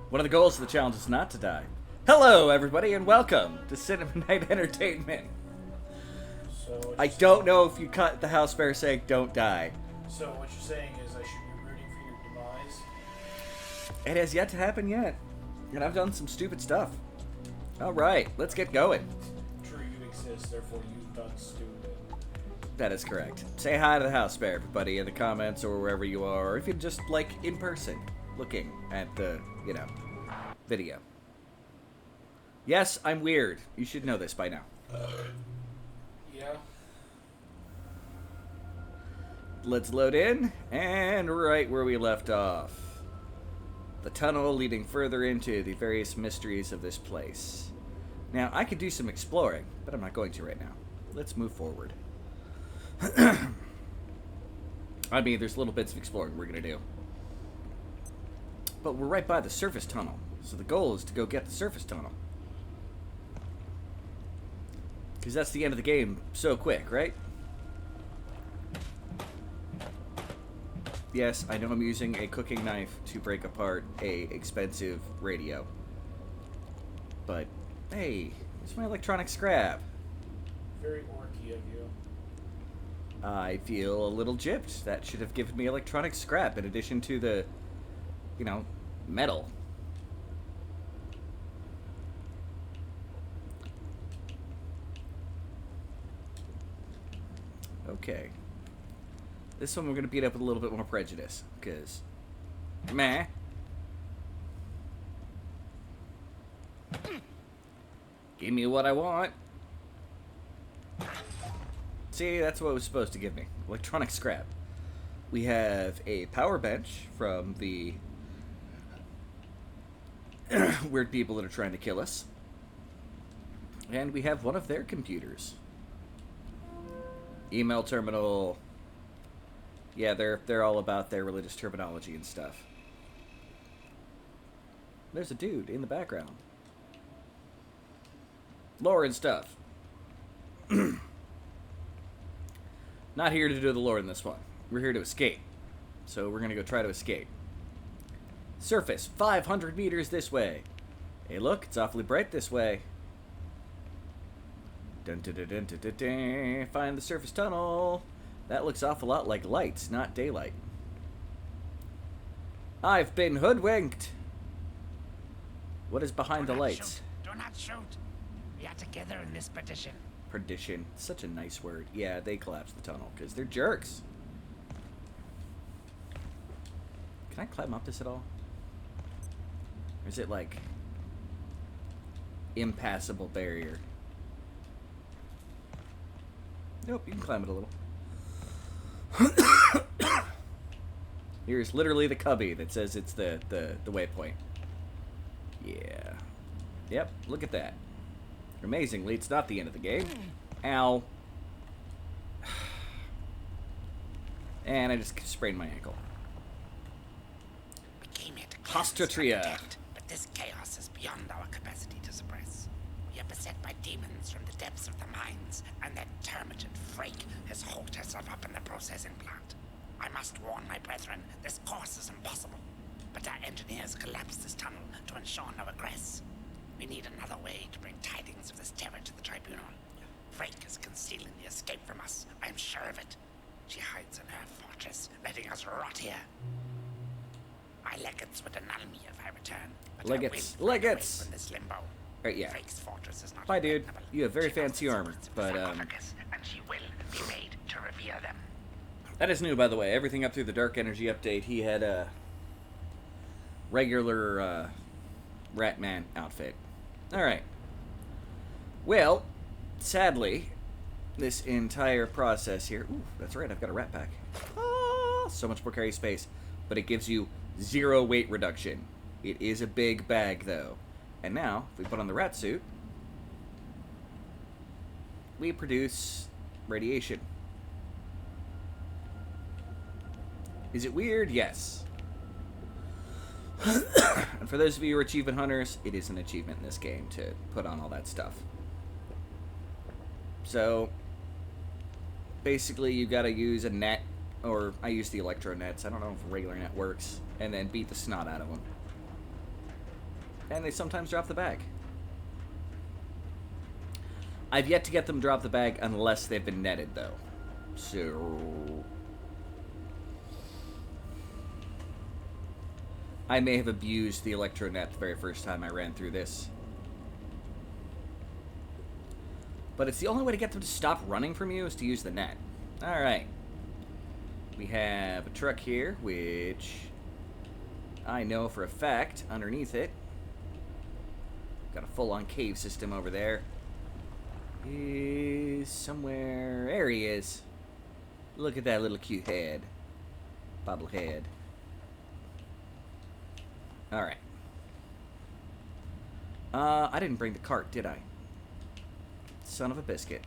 One of the goals of the challenge is not to die. Hello, everybody, and welcome to Cinema Night Entertainment. So I don't know if you cut the house bear saying "don't die." So what you're saying is I should be rooting for your demise? It has yet to happen yet, and I've done some stupid stuff. All right, let's get going. True, you exist, therefore you've done stupid. That is correct. Say hi to the house bear, everybody, in the comments or wherever you are, or if you're just, like, in person, looking at the, video. Yes, I'm weird. You should know this by now. Yeah? Let's load in, and right where we left off. The tunnel leading further into the various mysteries of this place. Now, I could do some exploring, but I'm not going to right now. Let's move forward. I mean, there's little bits of exploring we're going to do. But we're right by the surface tunnel, so the goal is to go get the surface tunnel. Because that's the end of the game so quick, right? Yes, I know I'm using a cooking knife to break apart a expensive radio. But, hey, it's my electronic scrap. Very orky of you. I feel a little gypped. That should have given me electronic scrap in addition to the, metal. Okay. This one we're going to beat up with a little bit more prejudice, because, meh. Give me what I want. See, that's what it was supposed to give me. Electronic scrap. We have a power bench from the weird people that are trying to kill us. And we have one of their computers. Email terminal. Yeah, they're all about their religious terminology and stuff. There's a dude in the background. Lore and stuff. Not here to do the lore in this one. We're here to escape. So we're going to go try to escape. Surface, 500 meters this way. Hey, look, it's awfully bright this way. Dun, dun, dun, dun, dun, dun, dun. Find the surface tunnel. That looks awful lot like lights, not daylight. I've been hoodwinked. What is behind the lights? Do not shoot. We are together in this perdition. Perdition. Such a nice word. Yeah, they collapsed the tunnel because they're jerks. Can I climb up this at all? Or is it like impassable barrier? Nope, you can climb it a little. Here's literally the cubby that says it's the waypoint. Yeah. Yep, look at that. Amazingly, it's not the end of the game. Ow. And I just sprained my ankle. We came here to cleanse and Hostratria. protect, but this chaos is beyond our capacity to suppress. We are beset by demons from the depths of the mines, and that termagant Frake has hooked herself up in the processing plant. I must warn my brethren, this course is impossible. But our engineers collapsed this tunnel to ensure no egress. We need another way to bring tidings of this terror to the tribunal. Frake is concealing the escape from us. I am sure of it. She hides in her fortress, letting us rot here. My legates would annul me if I return. But Legates. I will run away Legates. from this limbo. Right, yeah. Frake's fortress is not Bye, dude. impregnable. You have very She knows fancy the armor, secrets of but, the sarcophagus, and she will be made to reveal them. That is new, by the way. Everything up through the Dark Energy update, he had a regular Ratman outfit. Alright. Well, sadly, this entire process here... Ooh, that's right, I've got a rat pack. Ah, so much more carry space. But it gives you 0 weight reduction. It is a big bag, though. And now, if we put on the rat suit, we produce radiation. Is it weird? Yes. And for those of you who are achievement hunters, it is an achievement in this game to put on all that stuff. So, basically you gotta use a net, or I use the electro nets, I don't know if a regular net works, and then beat the snot out of them. And they sometimes drop the bag. I've yet to get them drop the bag unless they've been netted, though. So... I may have abused the electronet the very first time I ran through this. But it's the only way to get them to stop running from you is to use the net. Alright. We have a truck here, which I know for a fact, underneath it, got a full-on cave system over there, is somewhere... There he is. Look at that little cute head. Bobblehead. Alright. I didn't bring the cart, did I? Son of a biscuit.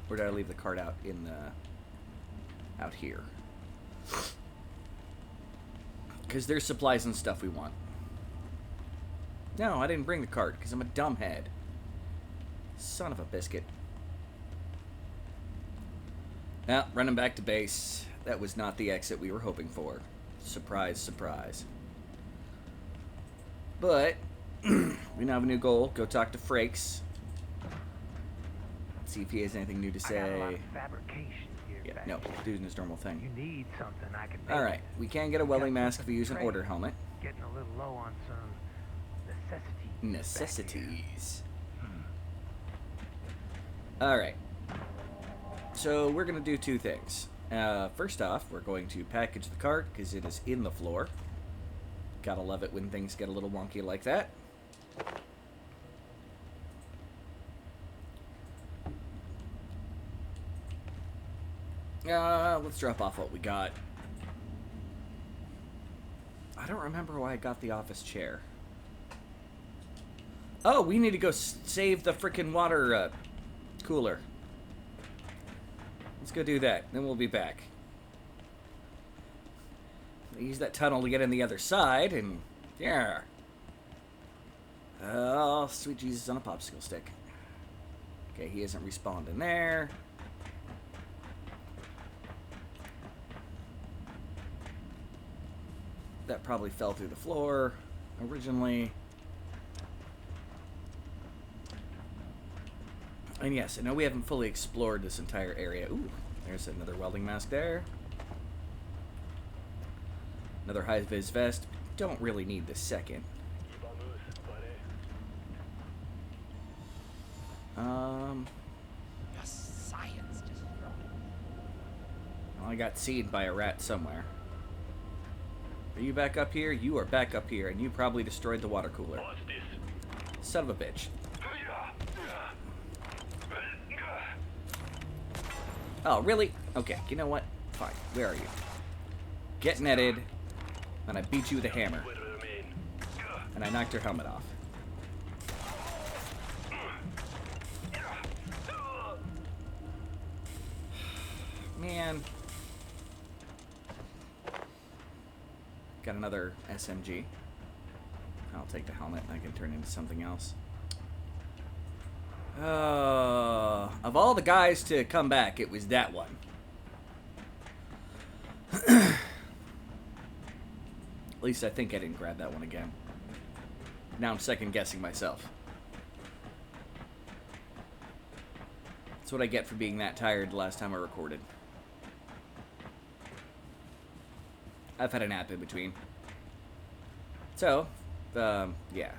Or did I leave the cart out in the... out here? Because there's supplies and stuff we want. No, I didn't bring the cart because I'm a dumbhead. Son of a biscuit. Now, running back to base. That was not the exit we were hoping for. Surprise, surprise. But, we now have a new goal. Go talk to Frakes. See if he has anything new to say. I got a lot of fabrication here. Yeah, back no, here. doing his normal thing. You need something I can make. Alright, we can get a welding mask if we use an order helmet. Getting a little low on some necessities. Necessities. Alright. So, we're going to do two things. First off, we're going to package the cart because it is in the floor. Gotta love it when things get a little wonky like that. Let's drop off what we got. I don't remember why I got the office chair. Oh, we need to go save the frickin' water cooler. Let's go do that, then we'll be back. Use that tunnel to get in the other side, and yeah. Oh, sweet Jesus on a popsicle stick. Okay, he isn't respawned in there. That probably fell through the floor originally. And yes, I know we haven't fully explored this entire area. Ooh, there's another welding mask there. Another high-vis vest. Don't really need the second. Your science is wrong. Well, I got seen by a rat somewhere. Are you back up here? You are back up here, and you probably destroyed the water cooler. Son of a bitch. Oh, really? Okay, you know what? Fine. Where are you? Get netted. And I beat you with a hammer. And I knocked your helmet off. Man. Got another SMG. I'll take the helmet. I can turn into something else. Of all the guys to come back, it was that one. At least I think I didn't grab that one again. Now I'm second guessing myself. That's what I get for being that tired the last time I recorded. I've had a nap in between. So, yeah.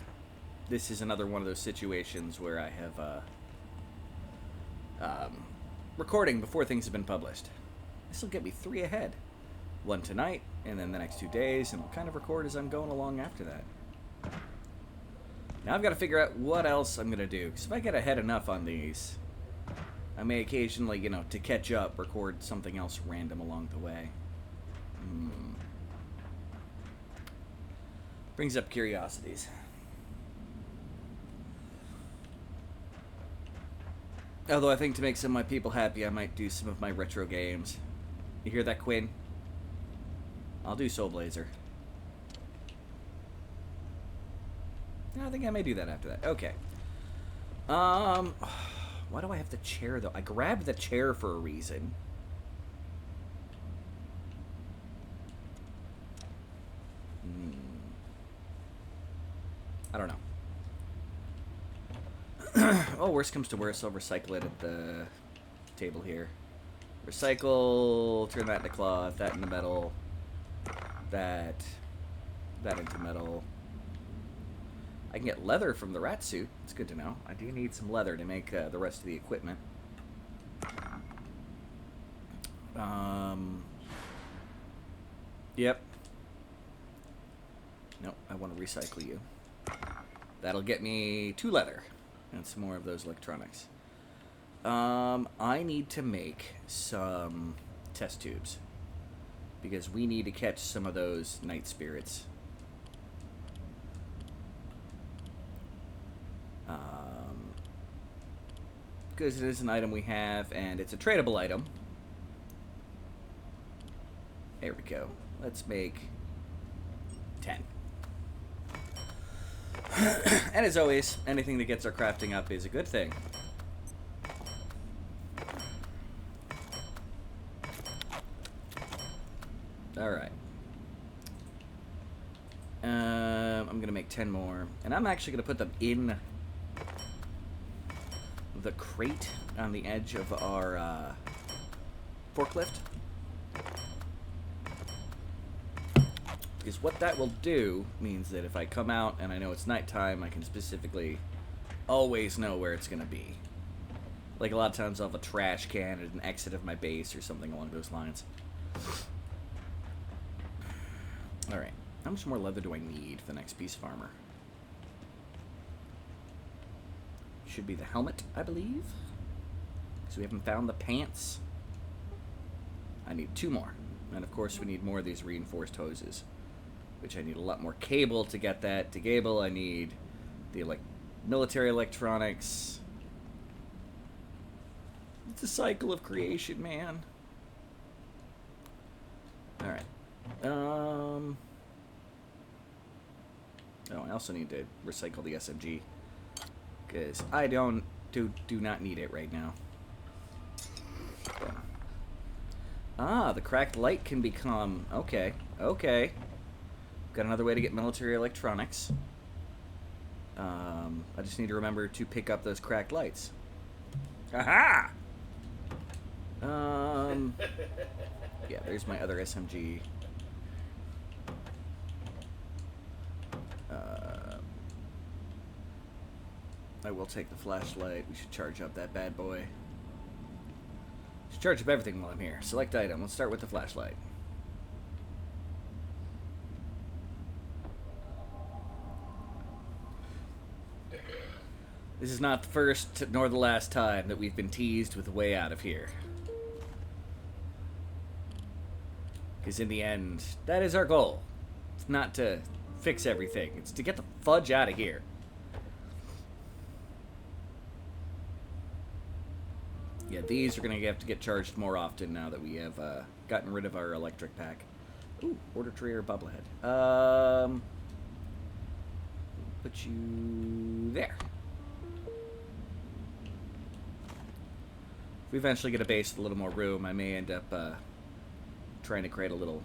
This is another one of those situations where I have, recording before things have been published. This will get me 3 ahead. One tonight, and then the next 2 days, and we'll kind of record as I'm going along after that. Now I've got to figure out what else I'm going to do, because if I get ahead enough on these, I may occasionally, you know, to catch up, record something else random along the way. Brings up curiosities. Although I think to make some of my people happy, I might do some of my retro games. You hear that, Quinn? I'll do Soul Blazer. I think I may do that after that. Okay. Why do I have the chair, though? I grabbed the chair for a reason. I don't know. Oh, worst comes to worst, I'll recycle it at the table here. Recycle, turn that into cloth, that into metal, that into metal. I can get leather from the rat suit. It's good to know. I do need some leather to make the rest of the equipment. Yep. Nope, I want to recycle you. That'll get me 2 leather and some more of those electronics. I need to make some test tubes because we need to catch some of those night spirits. Because it is an item we have and it's a tradable item. There we go. Let's make 10. And as always, anything that gets our crafting up is a good thing. Alright. I'm going to make 10 more. And I'm actually going to put them in the crate on the edge of our forklift. Because what that will do means that if I come out and I know it's nighttime, I can specifically always know where it's going to be. Like a lot of times I'll have a trash can at an exit of my base or something along those lines. Alright, how much more leather do I need for the next piece of armor? Should be the helmet, I believe. Because we haven't found the pants. I need 2 more. And of course we need more of these reinforced hoses. Which I need a lot more cable to get that. To cable, I need the military electronics. It's a cycle of creation, man. Alright. Oh, I also need to recycle the SMG. Because I do not need it right now. Ah, the cracked light can become... Okay, okay. Got another way to get military electronics. I just need to remember to pick up those cracked lights. Aha! Yeah, there's my other SMG. I will take the flashlight. We should charge up that bad boy. Should charge up everything while I'm here. Select item. Let's start with the flashlight. This is not the first nor the last time that we've been teased with a way out of here. Because in the end, that is our goal. It's not to fix everything. It's to get the fudge out of here. Yeah, these are going to have to get charged more often now that we have gotten rid of our electric pack. Ooh, order tree or bubblehead. Put you there. If we eventually get a base with a little more room, I may end up trying to create a little,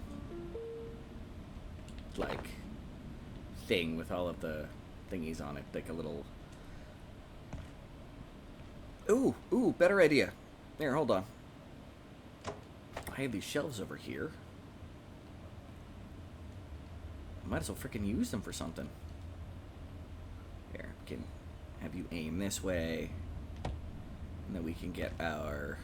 thing with all of the thingies on it. Like a little... Ooh, better idea. There, hold on. I have these shelves over here. I might as well frickin' use them for something. Here, can have you aim this way. And then we can get our...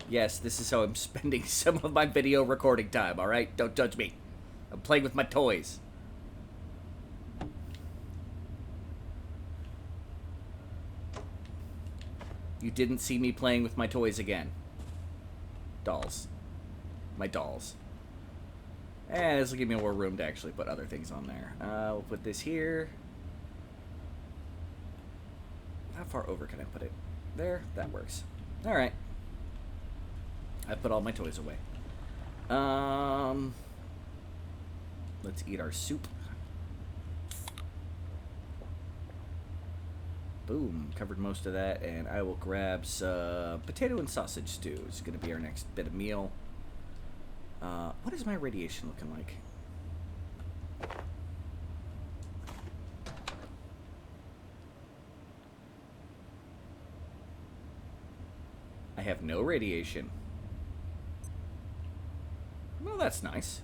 Yes, this is how I'm spending some of my video recording time, alright? Don't judge me. I'm playing with my toys. You didn't see me playing with my toys again. Dolls. My dolls. And this will give me more room to actually put other things on there. We'll put this here. How far over can I put it? There? That works. Alright. I put all my toys away. Let's eat our soup. Boom, covered most of that, and I will grab some potato and sausage stew. It's going to be our next bit of meal. What is my radiation looking like? I have no radiation. Well, that's nice.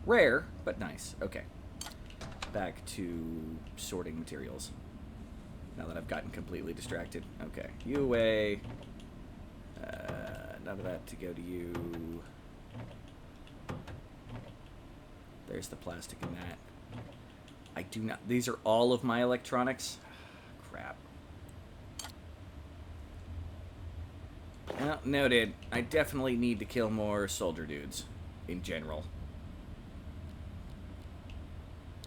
Rare, but nice. Okay. Back to sorting materials. Now that I've gotten completely distracted. Okay. You away. None of that to go to you. There's the plastic in that. I do not... These are all of my electronics? Crap. Well, noted. I definitely need to kill more soldier dudes. In general.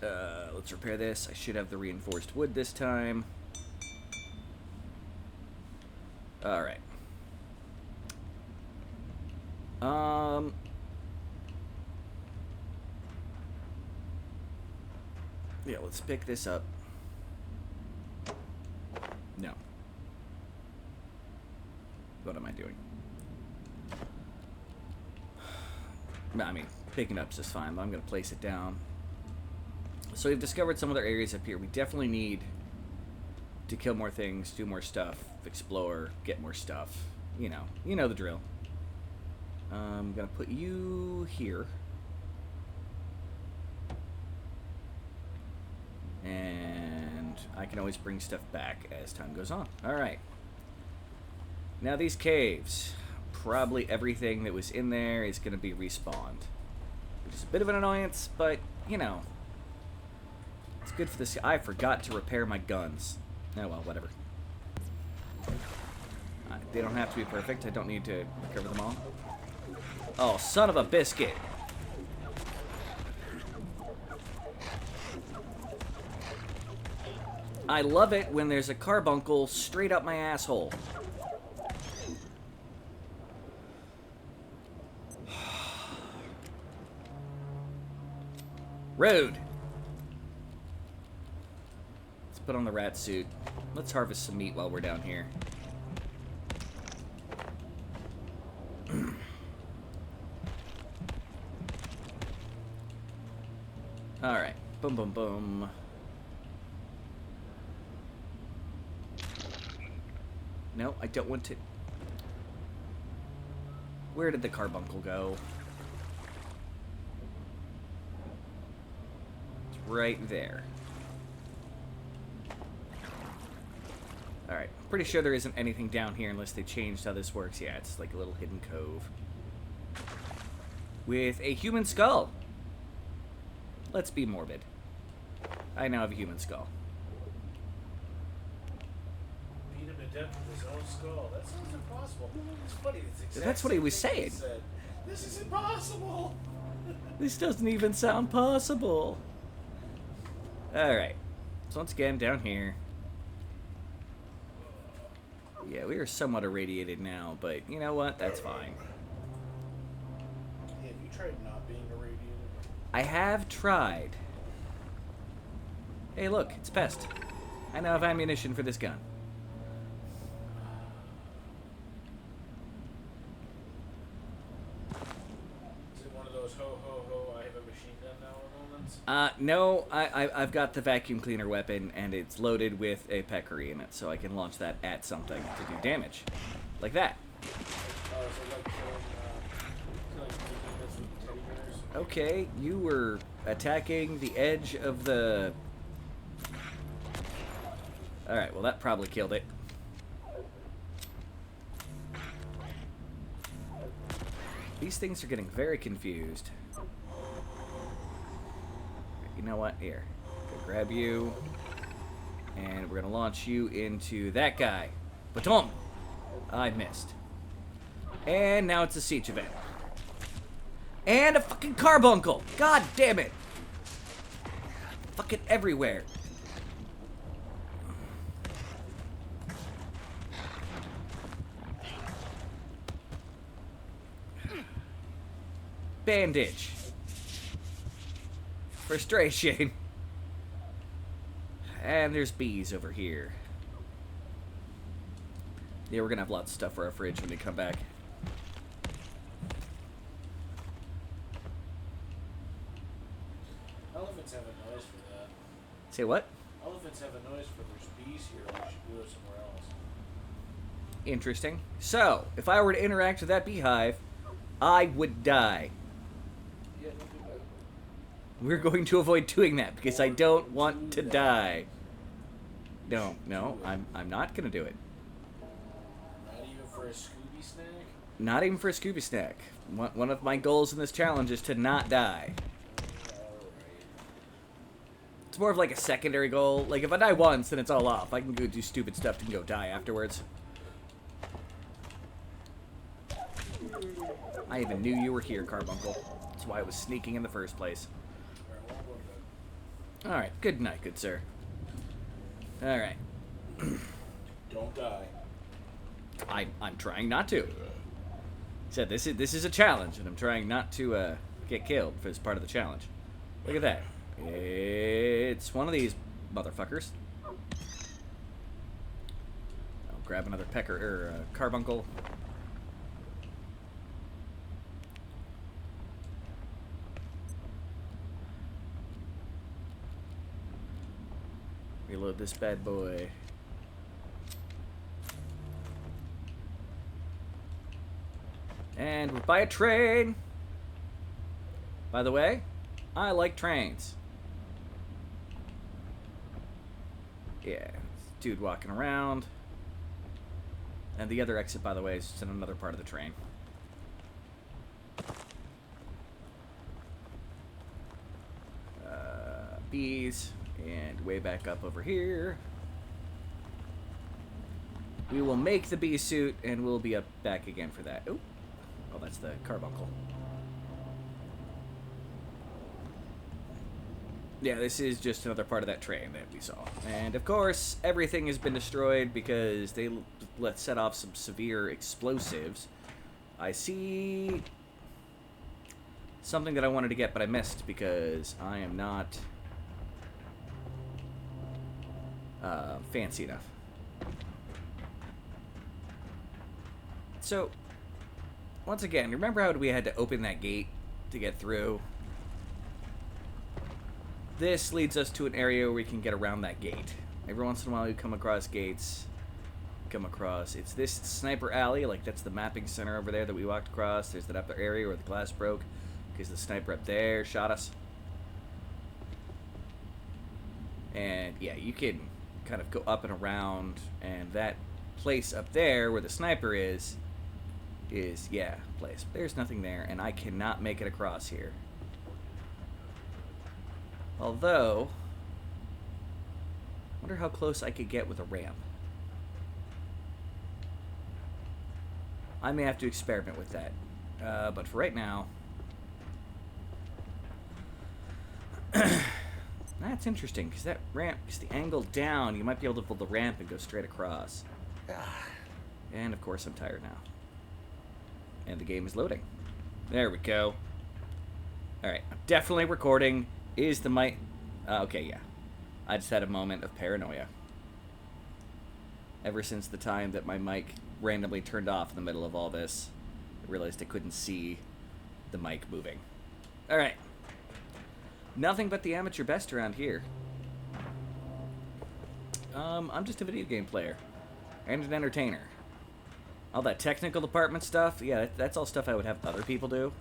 Let's repair this. I should have the reinforced wood this time. Alright. Yeah, let's pick this up. No. What am I doing? I mean, picking up's just fine, but I'm going to place it down. So we've discovered some other areas up here. We definitely need to kill more things, do more stuff, explore, get more stuff. You know the drill. I'm going to put you here. And I can always bring stuff back as time goes on. Alright. Now these caves. Probably everything that was in there is going to be respawned. Which is a bit of an annoyance, but, you know. It's good for this. I forgot to repair my guns. Oh well, whatever. They don't have to be perfect. I don't need to recover them all. Oh, son of a biscuit. I love it when there's a carbuncle straight up my asshole. Rude. Let's put on the rat suit. Let's harvest some meat while we're down here. Alright. Boom, boom, boom. No, I don't want to... Where did the carbuncle go? It's right there. Alright, pretty sure there isn't anything down here unless they changed how this works. Yeah, it's like a little hidden cove. With a human skull. Let's be morbid. I now have a human skull. Beat him to death with his own skull. That sounds impossible. It's funny. It's exactly That's what he was saying. said. This is impossible. This doesn't even sound possible. Alright. So once again, down here. Yeah, we are somewhat irradiated now, but you know what? That's fine. Have you tried not being irradiated? I have tried. Hey, look, it's Pest. I now have ammunition for this gun. Is it one of those ho ho ho, I have a machine gun now moments? No, I've got the vacuum cleaner weapon, and it's loaded with a peccary in it, so I can launch that at something to do damage. Like that. So like making this with teddy bears? Okay, you were attacking the edge of the... Alright, well that probably killed it. These things are getting very confused. You know what? Here. Go grab you. And we're going to launch you into that guy. Baton! I missed. And now it's a siege event. And a fucking carbuncle! God damn it! Fucking everywhere. Bandage. Frustration. And there's bees over here. Yeah, we're gonna have lots of stuff for our fridge when we come back. Elephants have a noise for that. Say what? Elephants have a noise for there's bees here. We should do it somewhere else. Interesting. So, if I were to interact with that beehive, I would die. Yeah, don't do that. We're going to avoid doing that because I don't want to die. No, I'm not gonna do it. Not even for a Scooby snack? Not even for a Scooby snack. One of my goals in this challenge is to not die. Alright. It's more of like a secondary goal. Like, if I die once, then it's all off. I can go do stupid stuff and go die afterwards. I even knew you were here, Carbuncle. That's why I was sneaking in the first place. Alright, well, I'll go to bed. Alright, good night, good sir. Alright. Don't die. I'm trying not to. Said this is a challenge, and I'm trying not to get killed as part of the challenge. Look at that. It's one of these motherfuckers. I'll grab another pecker or carbuncle. Reload this bad boy. And we're by a train. By the way, I like trains. Yeah, dude walking around. And the other exit, by the way, is just in another part of the train. Bees. And way back up over here. We will make the bee suit, and we'll be up back again for that. Ooh. Oh, that's the carbuncle. Yeah, this is just another part of that train that we saw. And, of course, everything has been destroyed because they set off some severe explosives. I see something that I wanted to get, but I missed because I am not fancy enough. So, once again, remember how we had to open that gate to get through? This leads us to an area where we can get around that gate. Every once in a while you come across gates. It's this sniper alley, like that's the mapping center over there that we walked across. There's that upper area where the glass broke because the sniper up there shot us. And yeah, you can kind of go up and around, and that place up there where the sniper is yeah, place. There's nothing there, and I cannot make it across here. Although, I wonder how close I could get with a ramp. I may have to experiment with that. But for right now, that's interesting, because that ramp, because the angle down, you might be able to pull the ramp and go straight across. And of course I'm tired now. And the game is loading. There we go. Alright, I'm definitely recording. Is the mic... okay, yeah. I just had a moment of paranoia. Ever since the time that my mic randomly turned off in the middle of all this, I realized I couldn't see the mic moving. Alright. Nothing but the amateur best around here. I'm just a video game player. And an entertainer. All that technical department stuff, yeah, that's all stuff I would have other people do.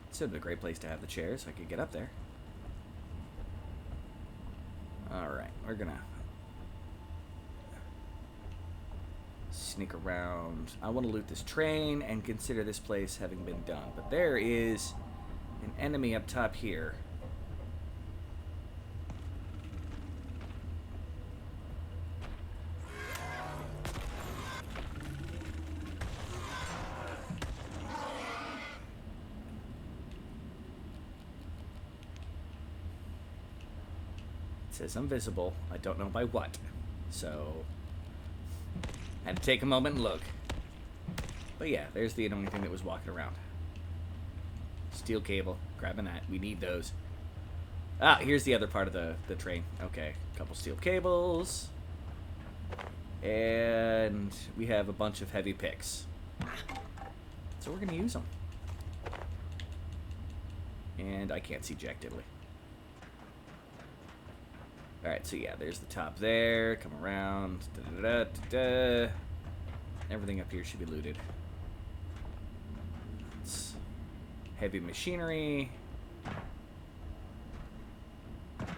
It's a great place to have the chairs so I could get up there. Alright, we're gonna sneak around. I want to loot this train and consider this place having been done. But there is an enemy up top here. It says I'm visible. I don't know by what. So, had to take a moment and look. But yeah, there's the only thing that was walking around. Steel cable. Grabbing that. We need those. Ah, here's the other part of the train. Okay. Couple steel cables. And we have a bunch of heavy picks. So we're going to use them. And I can't see jack diddly. Alright, so yeah, there's the top there. Come around. Da, da, da, da, da. Everything up here should be looted. It's heavy machinery.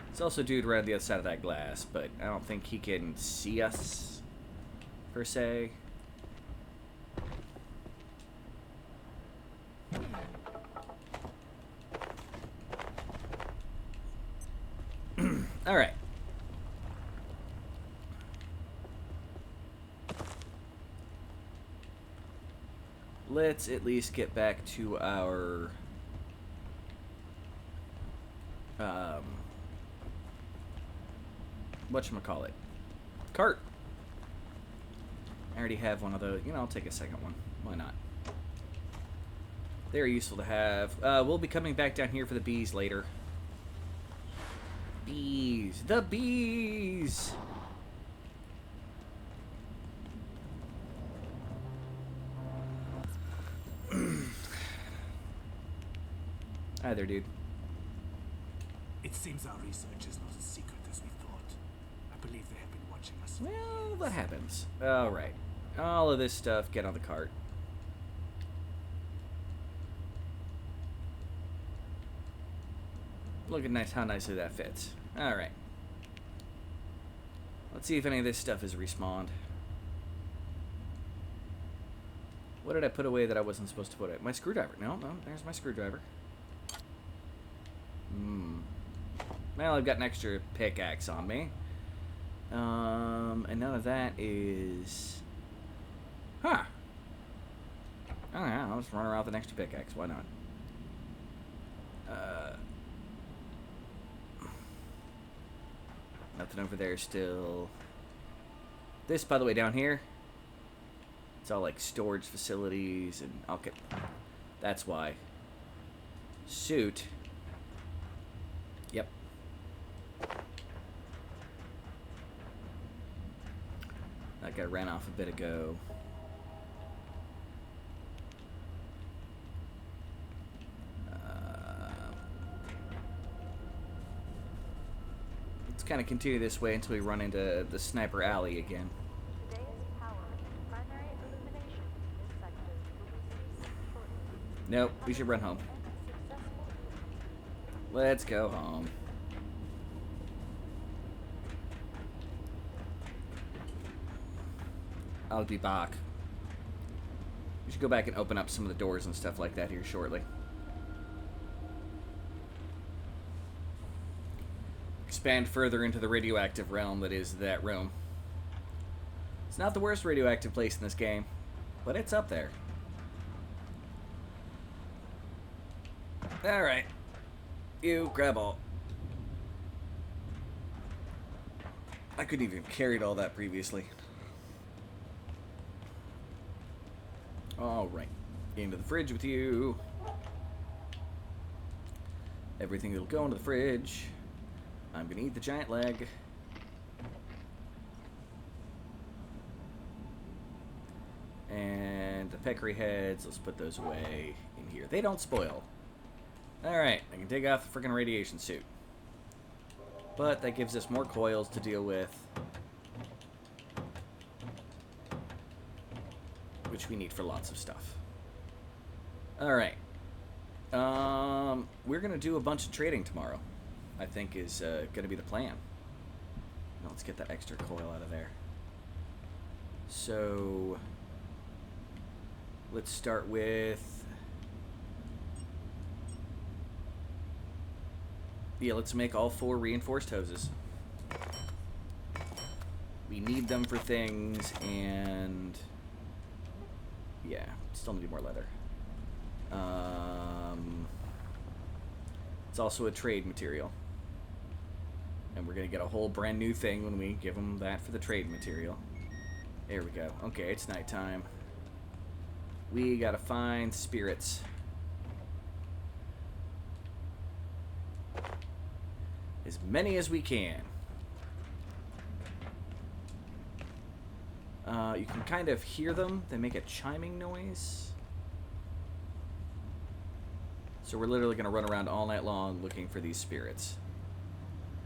There's also a dude right on the other side of that glass, but I don't think he can see us, per se. Alright. Let's at least get back to our whatchamacallit? Cart. I already have one of those. You know, I'll take a second one. Why not? They're useful to have. We'll be coming back down here for the bees later. Bees. The bees! Hi there, dude. It seems our research is not as secret as we thought. I believe they have been watching us. Well, that happens. Alright. All of this stuff, get on the cart. Look at nice how nicely that fits. Alright. Let's see if any of this stuff is respawned. What did I put away that I wasn't supposed to put away? My screwdriver. No, there's my screwdriver. Well, I've got an extra pickaxe on me. And none of that is... Huh. Oh yeah, I'll just run around with an extra pickaxe. Why not? Nothing over there still. This, by the way, down here, it's all like storage facilities and okay. That's why. Suit. Yep. That guy ran off a bit ago. Let's kind of continue this way until we run into the sniper alley again. Today's power and primary illumination in this sector will be ceased shortly. Nope, we should run home. Let's go home. I'll be back. We should go back and open up some of the doors and stuff like that here shortly. Expand further into the radioactive realm that is that room. It's not the worst radioactive place in this game, but it's up there. Alright. You grab all. I couldn't even carried all that previously. Alright. Into the fridge with you. Everything that'll go into the fridge. I'm gonna eat the giant leg. And the peccary heads, let's put those away in here. They don't spoil. Alright, I can take off the freaking radiation suit. But that gives us more coils to deal with. Which we need for lots of stuff. Alright. We're gonna do a bunch of trading tomorrow. I think is gonna be the plan. Now let's get that extra coil out of there. So let's start with... Yeah, let's make all 4 reinforced hoses. We need them for things, and... Yeah, still need more leather. It's also a trade material. And we're going to get a whole brand new thing when we give them that for the trade material. There we go. Okay, it's nighttime. We got to find spirits. As many as we can. You can kind of hear them. They make a chiming noise. So we're literally going to run around all night long looking for these spirits.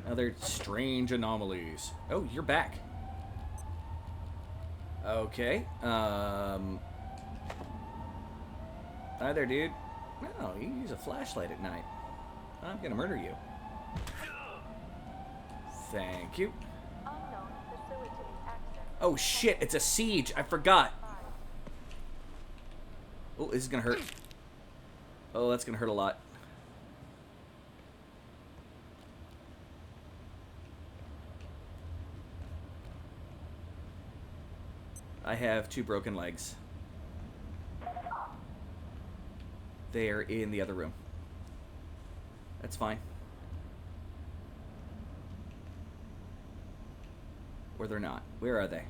Other strange anomalies. Oh, you're back. Okay. Hi there, dude. No, you use a flashlight at night. I'm gonna murder you. Thank you. Unknown facility access. Oh shit, it's a siege. I forgot. Oh, this is gonna hurt. Oh, that's gonna hurt a lot. I have 2 broken legs. They are in the other room. That's fine. Or they're not. Where are they?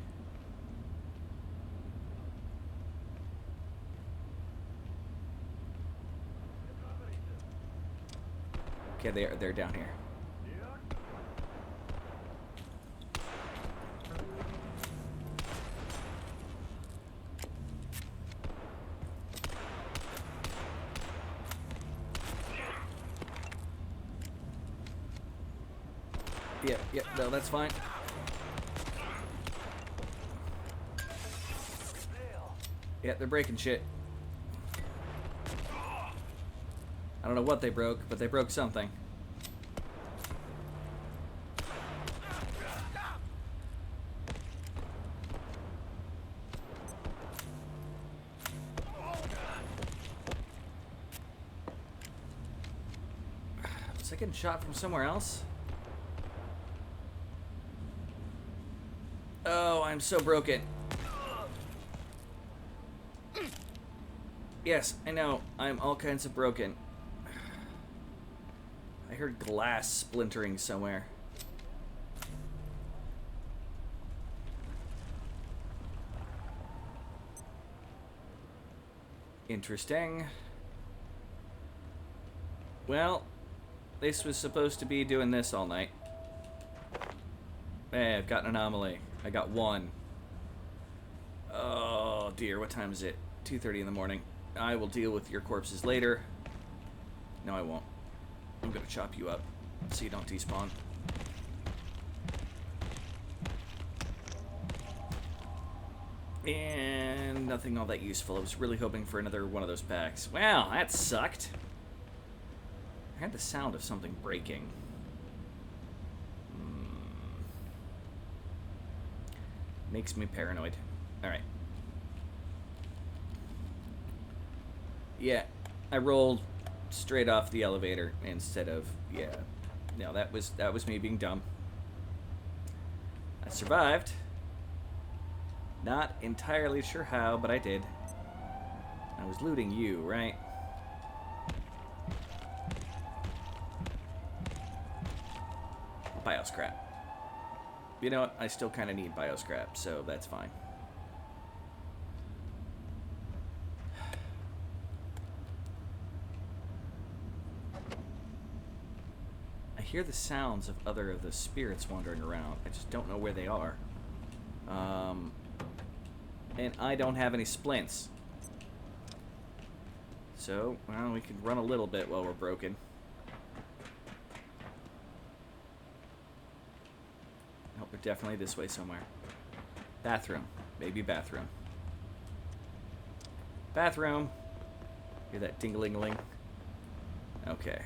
Okay, they're down here. Yeah, no, that's fine. Yeah, they're breaking shit. I don't know what they broke, but they broke something. Was I getting shot from somewhere else? Oh, I'm so broken. Yes, I know. I'm all kinds of broken. I heard glass splintering somewhere. Interesting. Well, this was supposed to be doing this all night. Hey, I've got an anomaly. I got 1. Oh dear, what time is it? 2:30 in the morning. I will deal with your corpses later. No, I won't. I'm gonna chop you up so you don't despawn. And nothing all that useful. I was really hoping for another one of those packs. Wow, that sucked. I had the sound of something breaking. Makes me paranoid. Alright. Yeah, I rolled straight off the elevator instead of, yeah. No, that was me being dumb. I survived. Not entirely sure how, but I did. I was looting you, right? Bioscrap. You know what? I still kind of need bioscrap, so that's fine. I hear the sounds of other of the spirits wandering around. I just don't know where they are. And I don't have any splints. So, well, we can run a little bit while we're broken. Nope, we're definitely this way somewhere. Bathroom. Maybe bathroom. Bathroom! Hear that ding-a-ling-a-ling? Okay.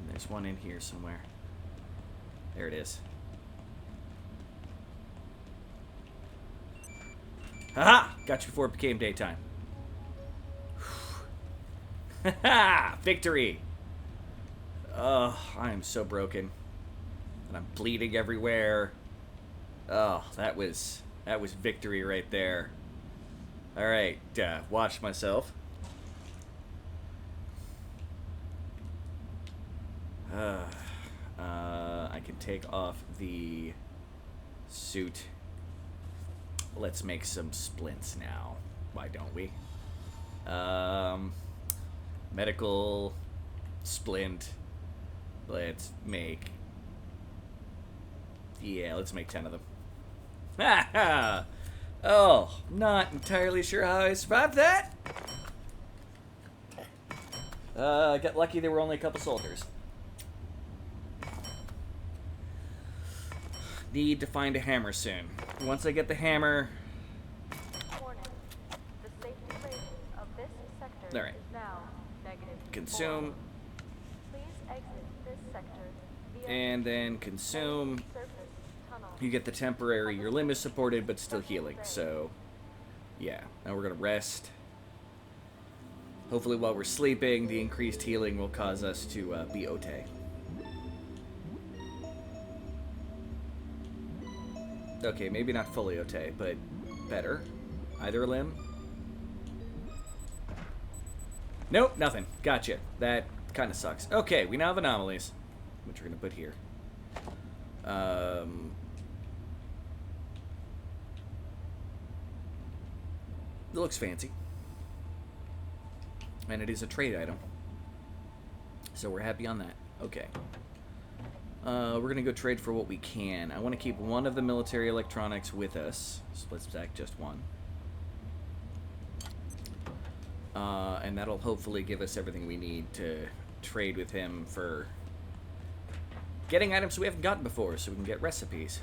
And there's one in here somewhere. There it is. Haha! Got you before it became daytime. Haha! Victory! Oh, I am so broken. And I'm bleeding everywhere. Oh, that was victory right there. Alright, wash myself. I can take off the suit. Let's make some splints now. Why don't we? Medical splint. Let's make... Yeah, let's make 10 of them. Ha ha! Oh, not entirely sure how I survived that. I got lucky there were only a couple soldiers. Need to find a hammer soon. Once I get the hammer... Warning. The safety rating of this sector All right. is now -4. Consume, Please exit this sector via and then consume. surface tunnel. You get the temporary, your limb is supported, but still healing, so... Yeah, now we're gonna rest. Hopefully while we're sleeping, the increased healing will cause us to be okay. Okay, maybe not fully okay, but better. Either limb. Nope, nothing. Gotcha. That kind of sucks. Okay, we now have anomalies, which we're going to put here. It looks fancy. And it is a trade item. So we're happy on that. Okay. We're going to go trade for what we can. I want to keep one of the military electronics with us. So let's stack just one. And that'll hopefully give us everything we need to trade with him for getting items we haven't gotten before so we can get recipes.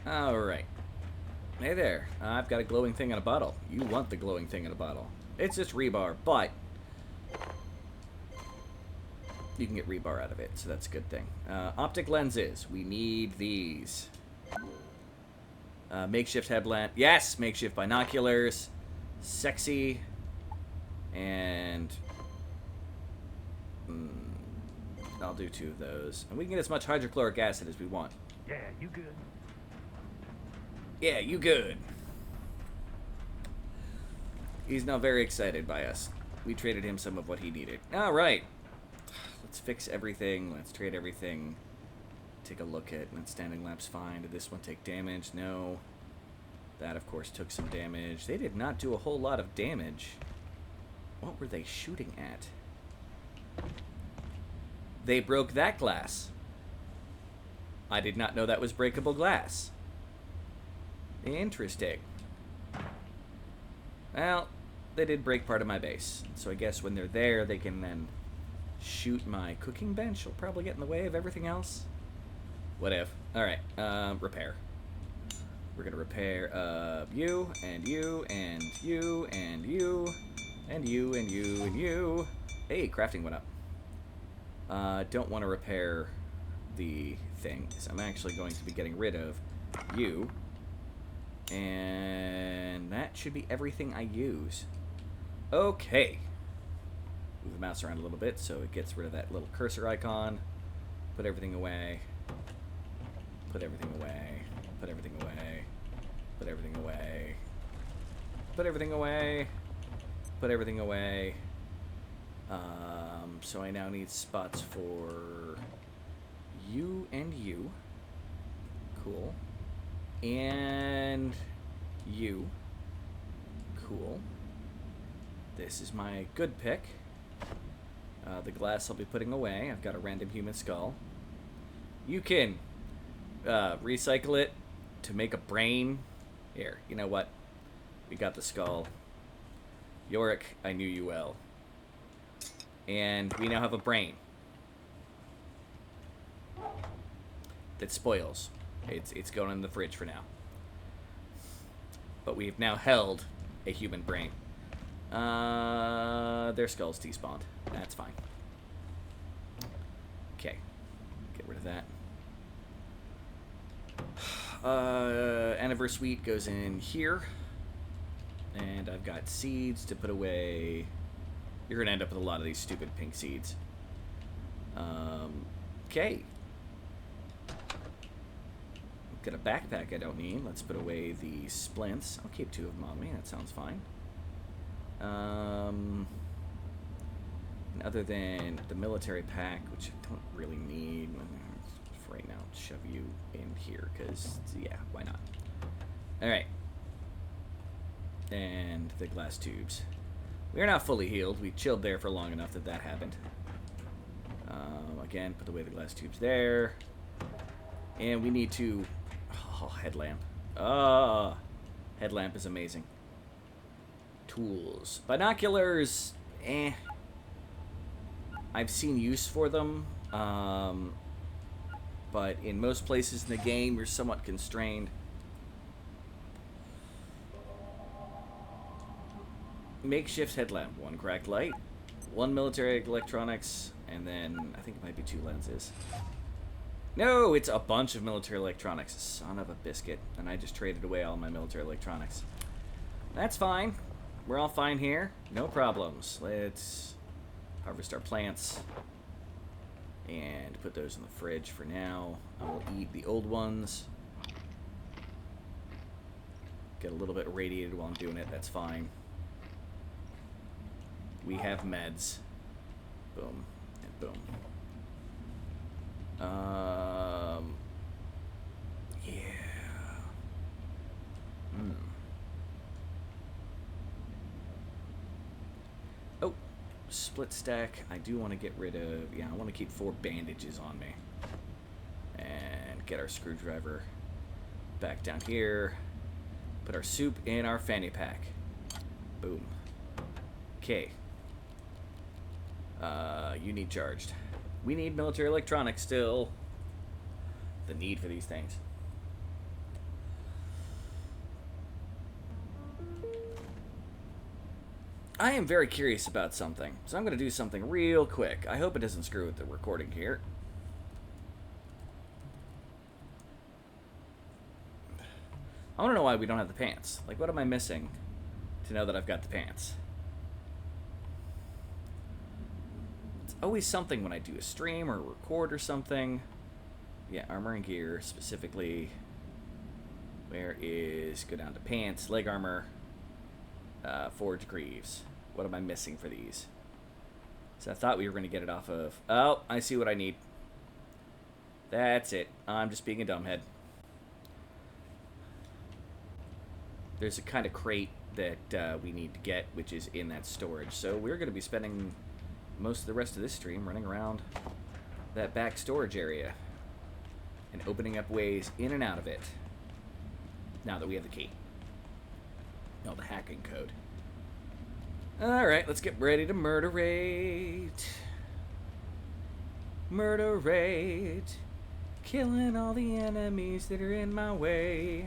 Alright. Hey there. I've got a glowing thing in a bottle. You want the glowing thing in a bottle. It's just rebar, but you can get rebar out of it, so that's a good thing. Optic lenses. We need these. Makeshift headlamp. Yes! Makeshift binoculars. Sexy. And... I'll do 2 of those. And we can get as much hydrochloric acid as we want. Yeah, you good. Yeah, you good. He's now very excited by us. We traded him some of what he needed. Alright. Let's fix everything. Let's trade everything. Take a look at... And standing lamp's fine. Did this one take damage? No. That, of course, took some damage. They did not do a whole lot of damage. What were they shooting at? They broke that glass. I did not know that was breakable glass. Interesting. Well, they did break part of my base. So I guess when they're there, they can then shoot my cooking bench. Will probably get in the way of everything else. What if? Alright, repair. We're gonna repair you, and you, and you, and you, and you, and you, and you. Hey, crafting went up. Don't want to repair the thing, because I'm actually going to be getting rid of you. And that should be everything I use. Okay. Move the mouse around a little bit so it gets rid of that little cursor icon. Put everything away. Put everything away. Put everything away. Put everything away. Put everything away. Put everything away. So I now need spots for you and you. Cool. And you. Cool. This is my good pick. The glass I'll be putting away. I've got a random human skull. You can recycle it to make a brain. Here, you know what? We got the skull. Yorick, I knew you well. And we now have a brain. That spoils. It's going in the fridge for now. But we've now held a human brain. Their skull's despawned. That's fine. Okay. Get rid of that. Anniversary Wheat goes in here. And I've got seeds to put away. You're going to end up with a lot of these stupid pink seeds. Okay. Got a backpack I don't need. Let's put away the splints. I'll keep 2 of them on me. That sounds fine. And other than the military pack, which I don't really need for right now, shove you in here because, yeah, why not? Alright. And the glass tubes. We are not fully healed. We chilled there for long enough that that happened. Again, put away the glass tubes there. And we need to... Oh, headlamp. Headlamp is amazing. Tools. Binoculars, eh. I've seen use for them. but in most places in the game, you're somewhat constrained. Makeshift headlamp, 1 cracked light, 1 military electronics, and then I think it might be 2 lenses. No, it's a bunch of military electronics. Son of a biscuit. And I just traded away all my military electronics. That's fine. We're all fine here. No problems. Let's harvest our plants and put those in the fridge for now. I will eat the old ones. Get a little bit irradiated while I'm doing it. That's fine. We have meds. Boom. And boom. Yeah. Oh, split stack. I do want to get rid of, I want to keep 4 bandages on me. And get our screwdriver back down here. Put our soup in our fanny pack. Boom. Okay. You need charged. We need military electronics still. The need for these things. I am very curious about something, so I'm going to do something real quick. I hope it doesn't screw with the recording here. I want to know why we don't have the pants. Like, what am I missing to know that I've got the pants? It's always something when I do a stream or record or something. Yeah, armor and gear, specifically. Where is, go down to pants, leg armor, forge greaves. What am I missing for these? So I thought we were going to get it off of, oh, I see what I need. That's it. I'm just being a dumbhead. There's a kind of crate that we need to get, which is in that storage. So we're going to be spending most of the rest of this stream running around that back storage area and opening up ways in and out of it. Now that we have the key. No, the hacking code. Alright, let's get ready to murderate. Murderate. Killing all the enemies that are in my way.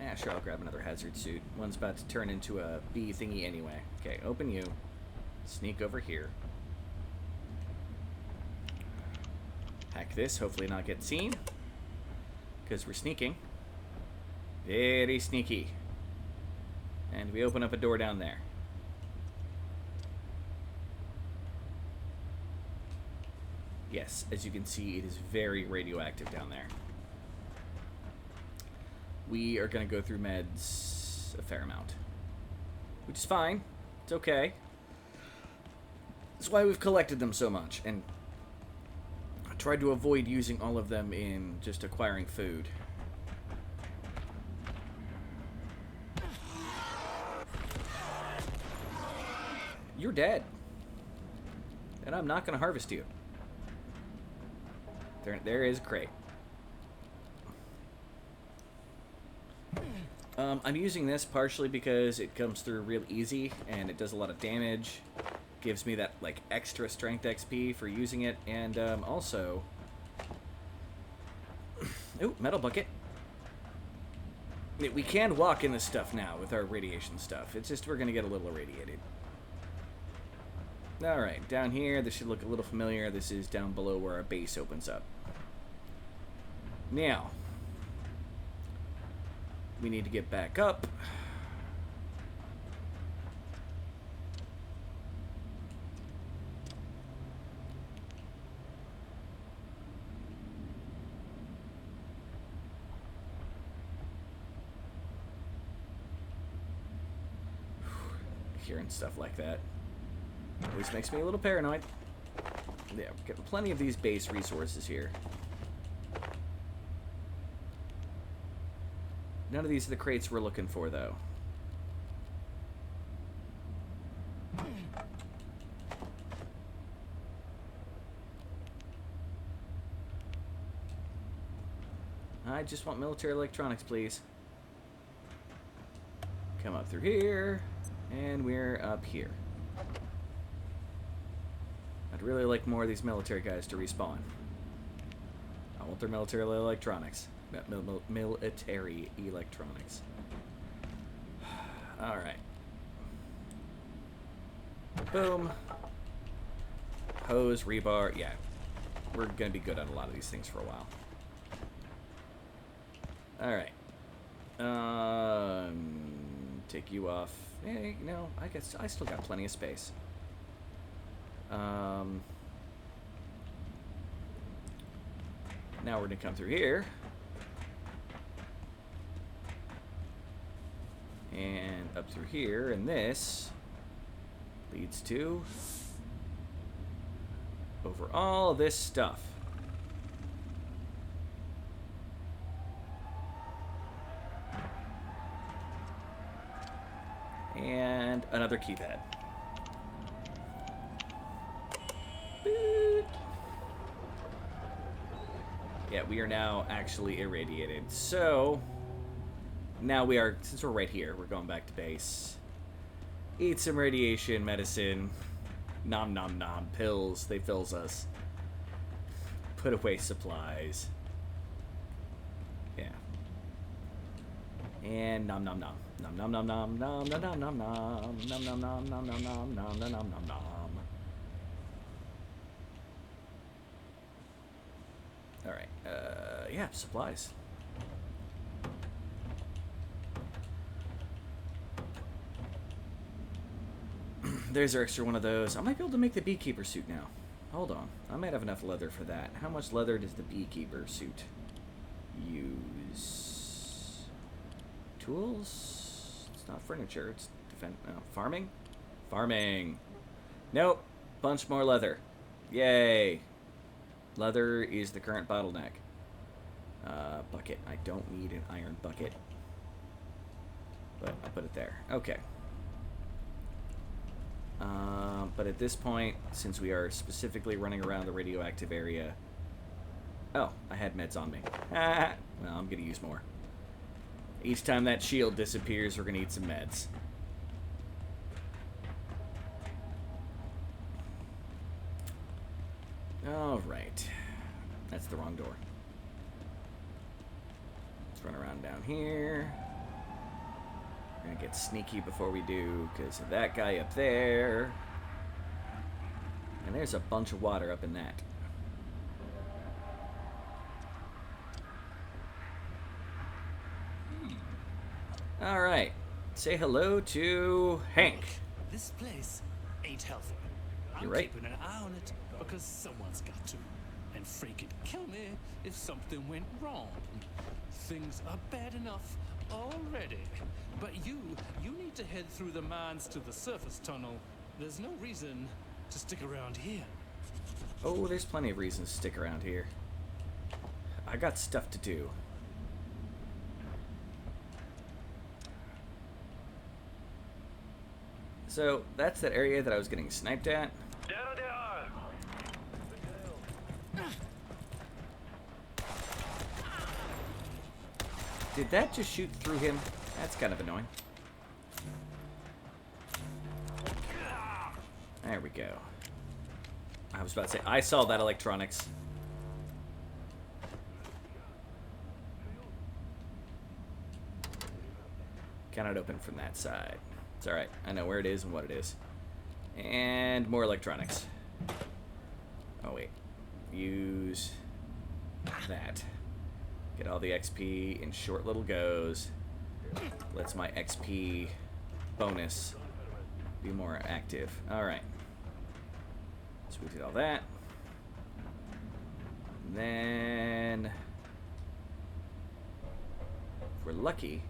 Yeah, sure, I'll grab another hazard suit. One's about to turn into a bee thingy anyway. Okay, open you. Sneak over here. Hack this, hopefully not get seen. Because we're sneaking. Very sneaky. And we open up a door down there. Yes, as you can see, it is very radioactive down there. We are going to go through meds a fair amount. Which is fine. It's okay. That's why we've collected them so much. And I tried to avoid using all of them in just acquiring food. You're dead. And I'm not going to harvest you. There is a crate. I'm using this partially because it comes through real easy and it does a lot of damage. Gives me that like extra strength XP for using it, and also, ooh, metal bucket. We can walk in this stuff now with our radiation stuff. It's just we're gonna get a little irradiated. All right, down here, this should look a little familiar. This is down below where our base opens up. Now, we need to get back up. Hearing stuff like that always makes me a little paranoid. Yeah, we're getting plenty of these base resources here. None of these are the crates we're looking for, though. I just want military electronics, please. Come up through here, and we're up here. I'd really like more of these military guys to respawn. I want their military electronics. Military electronics. Alright. Boom. Hose, rebar. Yeah. We're going to be good on a lot of these things for a while. Alright. Take you off. Hey, no, I guess I still got plenty of space. Now we're going to come through here. And up through here, and this leads to over all this stuff. And another keypad. Boop. Yeah, we are now actually irradiated. So now we are, since we're right here, we're going back to base. Eat some radiation medicine. Nom nom nom. Pills, they fills us. Put away supplies. Yeah. And nom nom nom. Nom nom nom nom nom nom nom nom nom nom nom nom nom nom nom nom nom nom nom nom. Alright, yeah, supplies. There's our extra one of those. I might be able to make the beekeeper suit now. Hold on. I might have enough leather for that. How much leather does the beekeeper suit use? Tools? It's not furniture. It's farming? Farming. Nope. Bunch more leather. Yay. Leather is the current bottleneck. Bucket. I don't need an iron bucket. But I'll put it there. Okay. But at this point, since we are specifically running around the radioactive area... Oh, I had meds on me. Well, I'm going to use more. Each time that shield disappears, we're going to eat some meds. Alright. That's the wrong door. Let's run around down here. We're going to get sneaky before we do, because of that guy up there. And there's a bunch of water up in that. Alright. Say hello to Hank. This place ain't healthy. You're I'm right. keeping an eye on it because someone's got to. And Frey could kill me if something went wrong. Things are bad enough already. But you need to head through the mines to the surface tunnel. There's no reason to stick around here. Oh, there's plenty of reasons to stick around here. I got stuff to do. So, that's that area that I was getting sniped at. There they are! Did that just shoot through him? That's kind of annoying. There we go. I was about to say, I saw that electronics. Cannot open from that side. It's alright. I know where it is and what it is. And more electronics. Oh, wait. Use that. Get all the XP in short little goes. Lets my XP bonus be more active. Alright. So we did all that. And then, if we're lucky,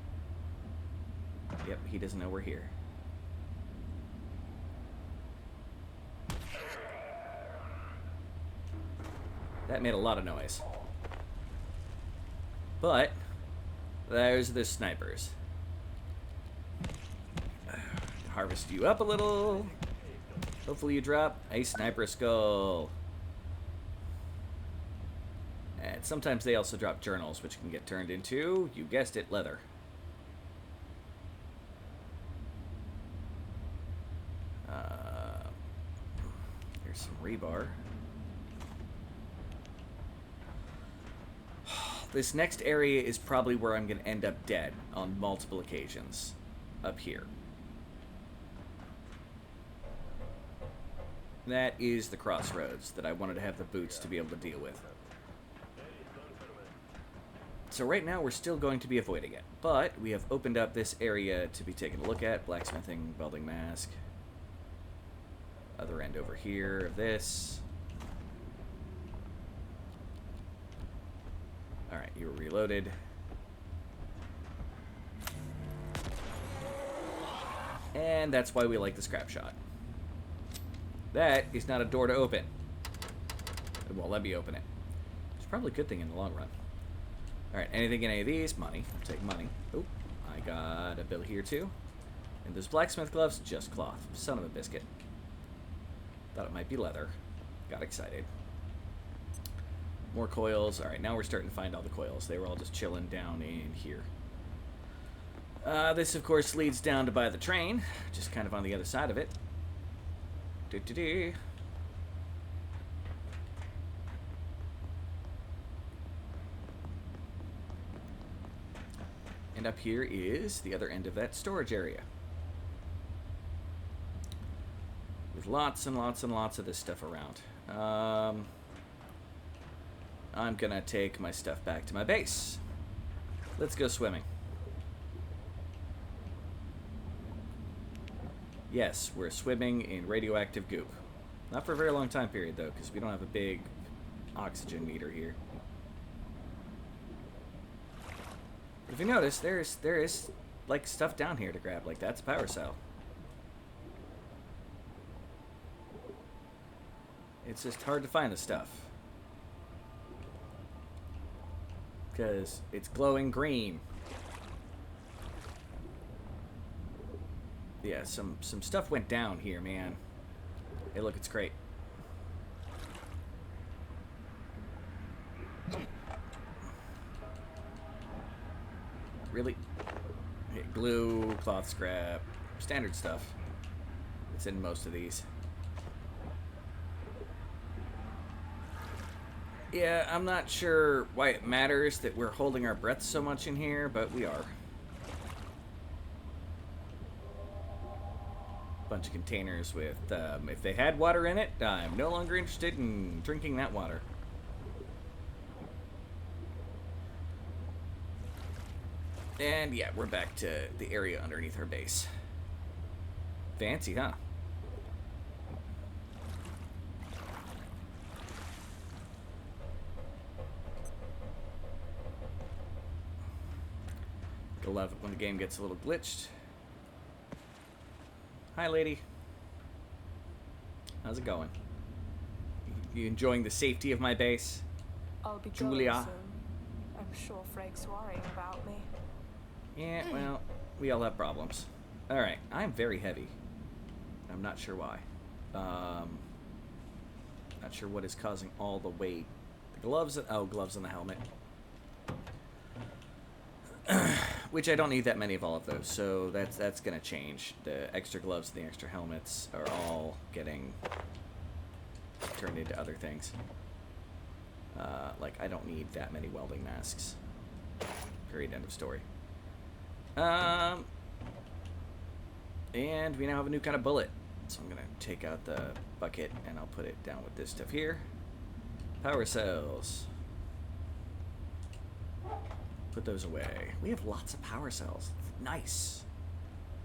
yep, he doesn't know we're here. That made a lot of noise. But there's the snipers. Harvest you up a little. Hopefully you drop a sniper skull. And sometimes they also drop journals, which can get turned into, you guessed it, leather. There's some rebar. This next area is probably where I'm going to end up dead on multiple occasions. Up here. That is the crossroads that I wanted to have the boots to be able to deal with. So right now we're still going to be avoiding it. But we have opened up this area to be taken a look at. Blacksmithing, welding mask. Other end over here of this. Alright, you were reloaded. And that's why we like the scrap shot. That is not a door to open. Well, let me open it. It's probably a good thing in the long run. Alright, anything in any of these? Money. I'll take money. Oh, I got a bill here too. And those blacksmith gloves, just cloth. Son of a biscuit. Thought it might be leather. Got excited. More coils. Alright, now we're starting to find all the coils. They were all just chilling down in here. This, of course, leads down to by the train. Just kind of on the other side of it. Do-do-do. And up here is the other end of that storage area. With lots and lots and lots of this stuff around. I'm gonna take my stuff back to my base. Let's go swimming. Yes, we're swimming in radioactive goop. Not for a very long time period, though, because we don't have a big oxygen meter here. But if you notice, there is like stuff down here to grab. Like, that's a power cell. It's just hard to find the stuff. Because it's glowing green. Yeah, some stuff went down here, man. Hey, look, it's great. Really? Okay, glue, cloth scrap, standard stuff. It's in most of these. Yeah, I'm not sure why it matters that we're holding our breath so much in here, but we are. Bunch of containers with, if they had water in it, I'm no longer interested in drinking that water. And yeah, we're back to the area underneath our base. Fancy, huh? I love it when the game gets a little glitched. Hi, lady. How's it going? You enjoying the safety of my base? I'll be Julia. going soon. I'm sure Freg's worrying about me. Yeah, well, we all have problems. Alright, I'm very heavy. I'm not sure why. Not sure what is causing all the weight. The gloves, oh, gloves on the helmet. Which I don't need that many of all of those, so that's gonna change. The extra gloves and the extra helmets are all getting turned into other things. Like, I don't need that many welding masks. Period, end of story. And we now have a new kind of bullet. So I'm gonna take out the bucket and I'll put it down with this stuff here. Power cells. Put those away. We have lots of power cells. Nice.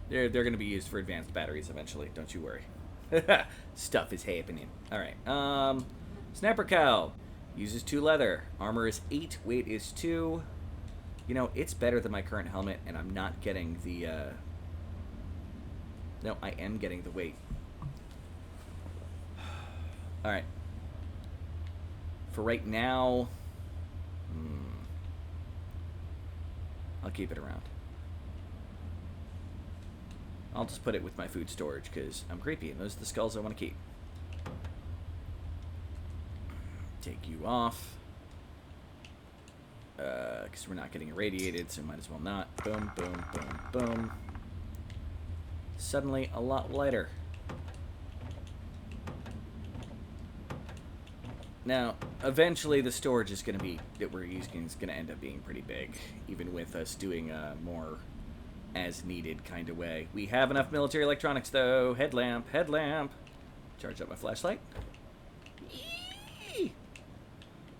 They're going to be used for advanced batteries eventually. Don't you worry. Stuff is happening. All right. Snapper cowl. Uses 2 leather. Armor is 8. Weight is 2. You know, it's better than my current helmet, and I'm not getting the... No, I am getting the weight. All right. For right now... I'll keep it around. I'll just put it with my food storage because I'm creepy and those are the skulls I want to keep. Take you off. Because we're not getting irradiated, so might as well not. Boom, boom, boom, boom. Suddenly a lot lighter. Now, eventually the storage is going to be, that we're using is going to end up being pretty big, even with us doing a more as needed kind of way. We have enough military electronics though. Headlamp, headlamp. Charge up my flashlight. Eee!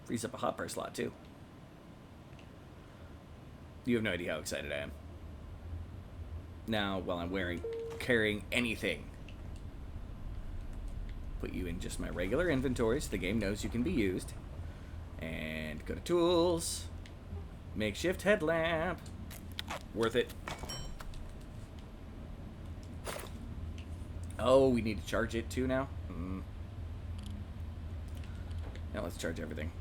Frees up a hotbar slot too. You have no idea how excited I am. Now, while I'm carrying anything, put you in just my regular inventory so the game knows you can be used. And go to tools. Makeshift headlamp. Worth it. Oh, we need to charge it too now? Now let's charge everything.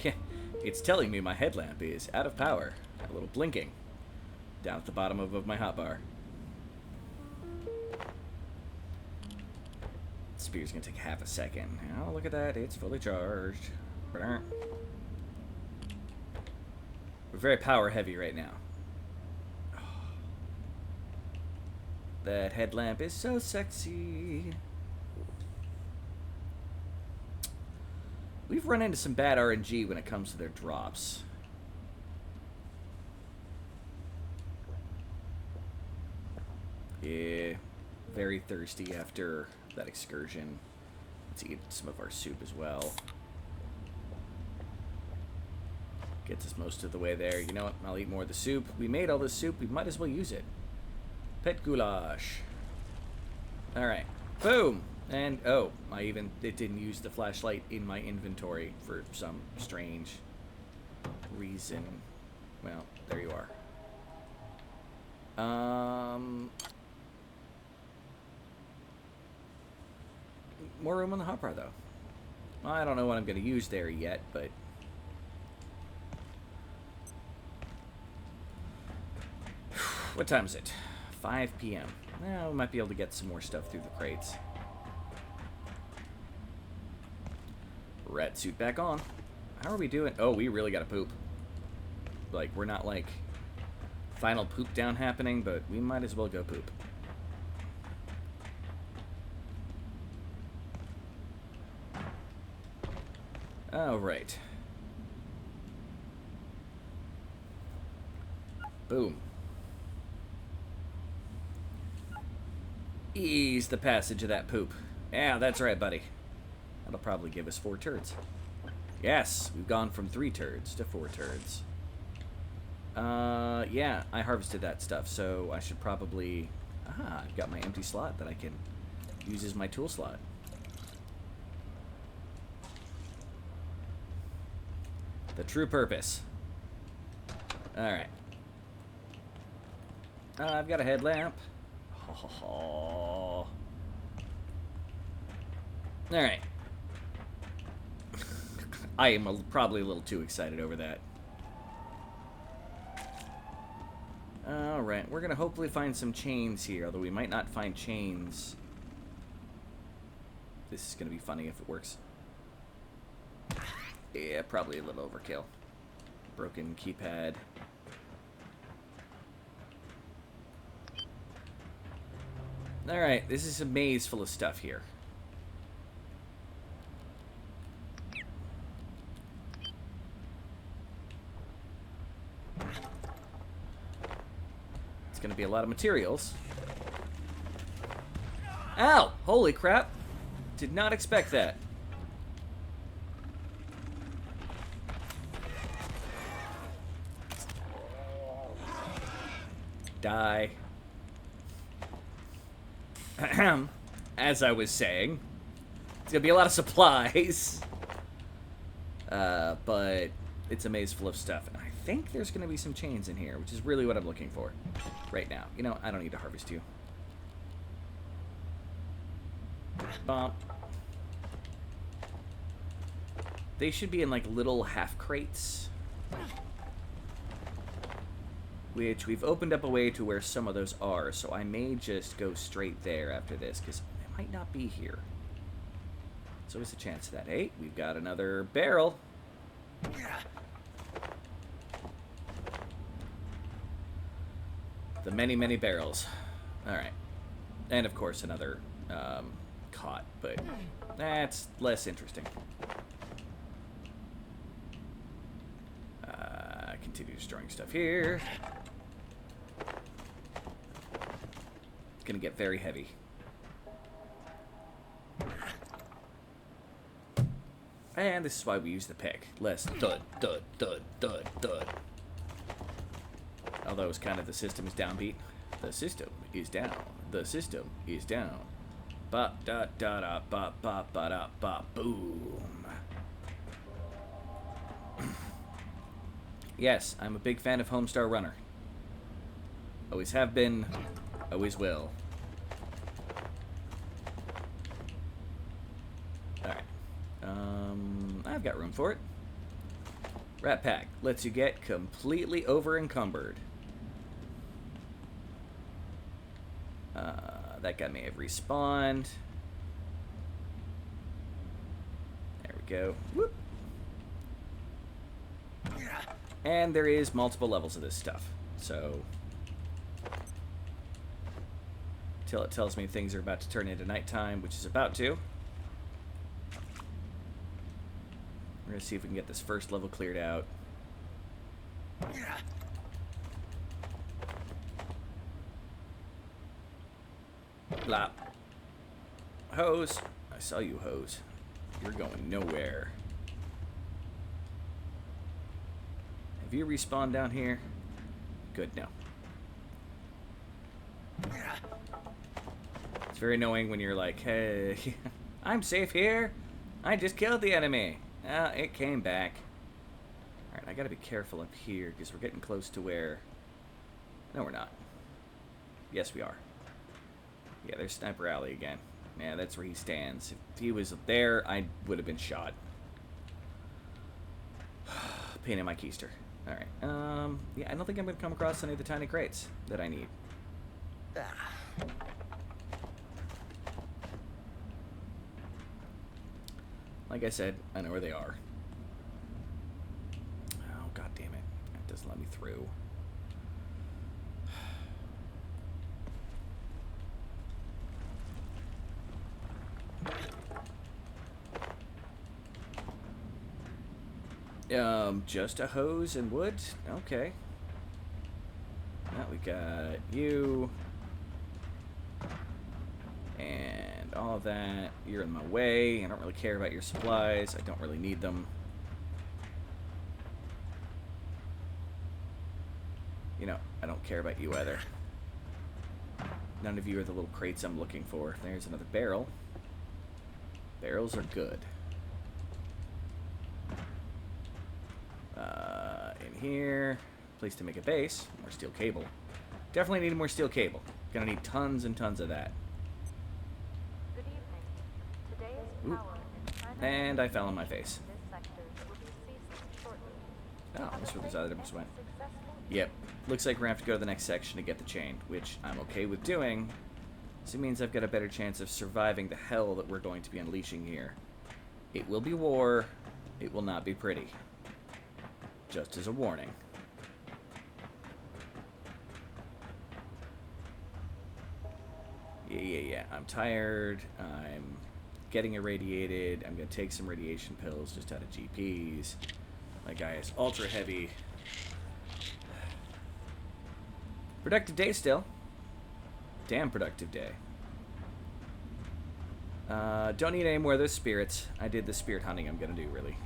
Yeah, it's telling me my headlamp is out of power. A little blinking down at the bottom of my hotbar. Spear's gonna take half a second. Oh, look at that. It's fully charged. We're very power heavy right now. That headlamp is so sexy. We've run into some bad RNG when it comes to their drops. Yeah, very thirsty after that excursion. Let's eat some of our soup as well. Gets us most of the way there. You know what? I'll eat more of the soup. We made all this soup. We might as well use it. Pet goulash. Alright. Boom! And, oh, it didn't use the flashlight in my inventory for some strange reason. Well, there you are. More room on the hotbar, though. I don't know what I'm going to use there yet, but... What time is it? 5 p.m. Well, we might be able to get some more stuff through the crates. Rat suit back on. How are we doing? Oh, we really gotta poop. Like, we're not, like, final poop down happening, but we might as well go poop. Alright. Boom. Ease the passage of that poop. Yeah, that's right, buddy. That'll probably give us 4 turds. Yes, we've gone from 3 turds to 4 turds. Yeah, I harvested that stuff, so I should probably... Aha, I've got my empty slot that I can use as my tool slot. The true purpose. Alright. I've got a headlamp. Alright. I am probably a little too excited over that. Alright, we're gonna hopefully find some chains here, although we might not find chains. This is gonna be funny if it works. Yeah, probably a little overkill. Broken keypad. Alright, this is a maze full of stuff here. It's gonna be a lot of materials. Ow! Holy crap! Did not expect that. Die. As I was saying, it's gonna be a lot of supplies. But it's a maze full of stuff. And I think there's gonna be some chains in here, which is really what I'm looking for right now. You know, I don't need to harvest you. Bump. They should be in like little half crates. Which we've opened up a way to where some of those are, so I may just go straight there after this, because it might not be here. There's always a chance of that. Hey, we've got another barrel. The many, many barrels. Alright. And, of course, another caught, but that's less interesting. Continue destroying stuff here. It's gonna get very heavy. And this is why we use the pick. Less thud, thud, thud, thud, thud. Although it's kind of the system is downbeat. The system is down. The system is down. Ba da da da ba ba ba da ba boom. Yes, I'm a big fan of Homestar Runner. Always have been, always will. Alright. I've got room for it. Rat Pack lets you get completely over encumbered. That guy may have respawned. There we go. Whoop. And there is multiple levels of this stuff, so till it tells me things are about to turn into nighttime, which is about to. We're gonna see if we can get this first level cleared out. Blop. Hose. I saw you, hose. You're going nowhere. Have you respawned down here? Good, no. It's very annoying when you're like, hey, I'm safe here. I just killed the enemy. It came back. Alright, I gotta be careful up here because we're getting close to where... No, we're not. Yes, we are. Yeah, there's Sniper Alley again. Yeah, that's where he stands. If he was there, I would have been shot. Pain in my keister. Alright, yeah, I don't think I'm going to come across any of the tiny crates that I need. Like I said, I know where they are. Oh, god damn it. That doesn't let me through. Just a hose and wood? Okay. Now we got you. And all of that. You're in my way. I don't really care about your supplies. I don't really need them. You know, I don't care about you either. None of you are the little crates I'm looking for. There's another barrel. Barrels are good. In here, place to make a base. More steel cable. Definitely need more steel cable. Gonna need tons and tons of that. Good evening. Today is Ooh. power in primary And I fell on my face. This sector will be ceasing shortly. Oh, that's where those other items went. Successful. Yep. Looks like we're gonna have to go to the next section to get the chain, which I'm okay with doing. So it means I've got a better chance of surviving the hell that we're going to be unleashing here. It will be war. It will not be pretty. Just as a warning. Yeah. I'm tired. I'm getting irradiated. I'm going to take some radiation pills just out of GPs. My guy is ultra heavy. Productive day still. Damn productive day. Don't need any more of those spirits. I did the spirit hunting I'm going to do, really.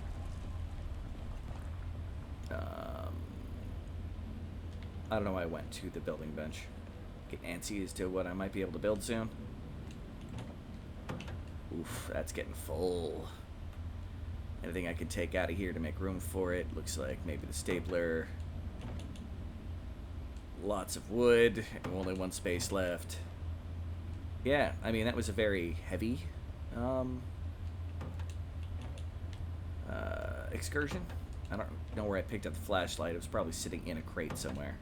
I don't know why I went to the building bench. Get antsy as to what I might be able to build soon. Oof, that's getting full. Anything I can take out of here to make room for it. Looks like maybe the stapler. Lots of wood. Only one space left. Yeah, I mean, that was a very heavy excursion. I don't know where I picked up the flashlight. It was probably sitting in a crate somewhere.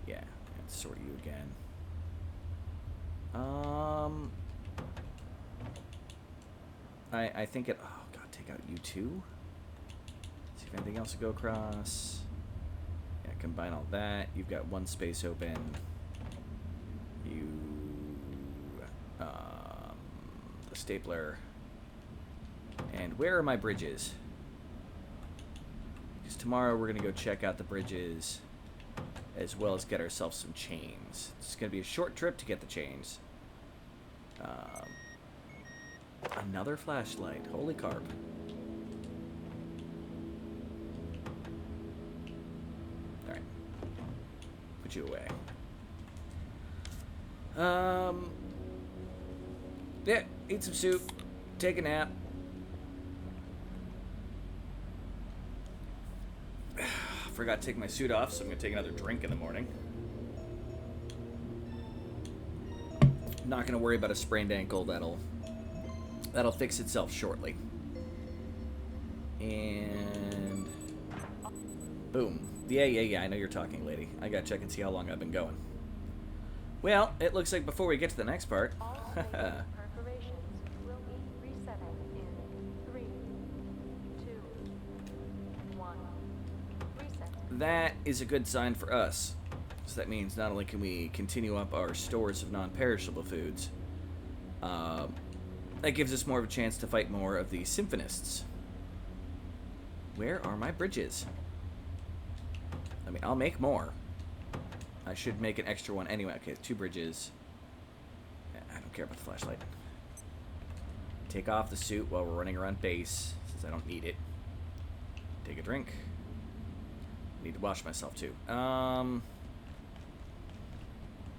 Yeah, let's sort you again. I think it... Oh, God, take out you too? See if anything else will go across. Yeah, combine all that. You've got one space open. You... stapler. And where are my bridges? Because tomorrow we're going to go check out the bridges, as well as get ourselves some chains. It's going to be a short trip to get the chains. Another flashlight. Holy carp. Alright. Put you away. Yeah, eat some soup. Take a nap. Forgot to take my suit off, so I'm going to take another drink in the morning. Not going to worry about a sprained ankle. That'll fix itself shortly. And boom. Yeah, I know you're talking, lady. I got to check and see how long I've been going. Well, it looks like before we get to the next part... All perforations will be resetting in 3, 2, 1. Reset. That is a good sign for us. So that means not only can we continue up our stores of non-perishable foods, that gives us more of a chance to fight more of the symphonists. Where are my bridges? I mean, I'll make more. I should make an extra one anyway. Okay, 2 bridges. I don't care about the flashlight. Take off the suit while we're running around base, since I don't need it. Take a drink. Need to wash myself too.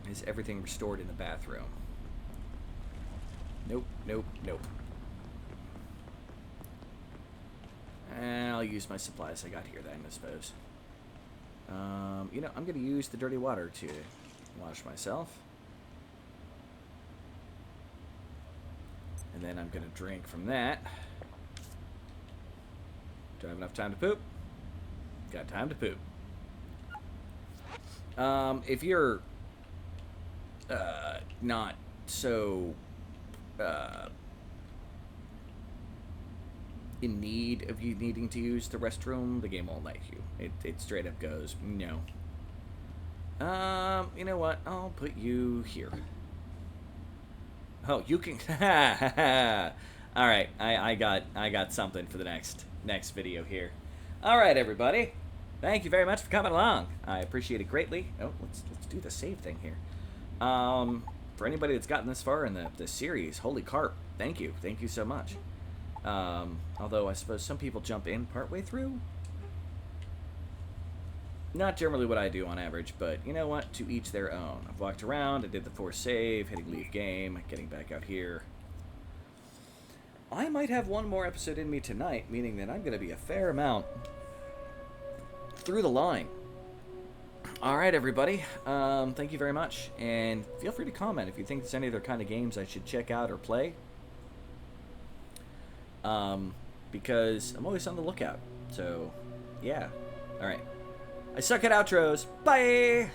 Is everything restored in the bathroom? Nope. I'll use my supplies I got here then, I suppose. You know, I'm going to use the dirty water to wash myself. And then I'm going to drink from that. Do I have enough time to poop? Got time to poop. If you're not so in need of you needing to use the restroom, the game won't let you. It straight up goes, no. You know what? I'll put you here. Oh, you can... Alright, I got something for the next video here. Alright, everybody. Thank you very much for coming along. I appreciate it greatly. Oh, let's do the save thing here. For anybody that's gotten this far in the series, holy carp, thank you. Thank you so much. Although I suppose some people jump in partway through. Not generally what I do on average, but you know what? To each their own. I've walked around, I did the force save, hitting leave game, getting back out here. I might have one more episode in me tonight, meaning that I'm going to be a fair amount through the line. Alright, everybody. Thank you very much, and feel free to comment if you think there's any other kind of games I should check out or play. Because I'm always on the lookout. So, yeah. Alright. I suck at outros. Bye!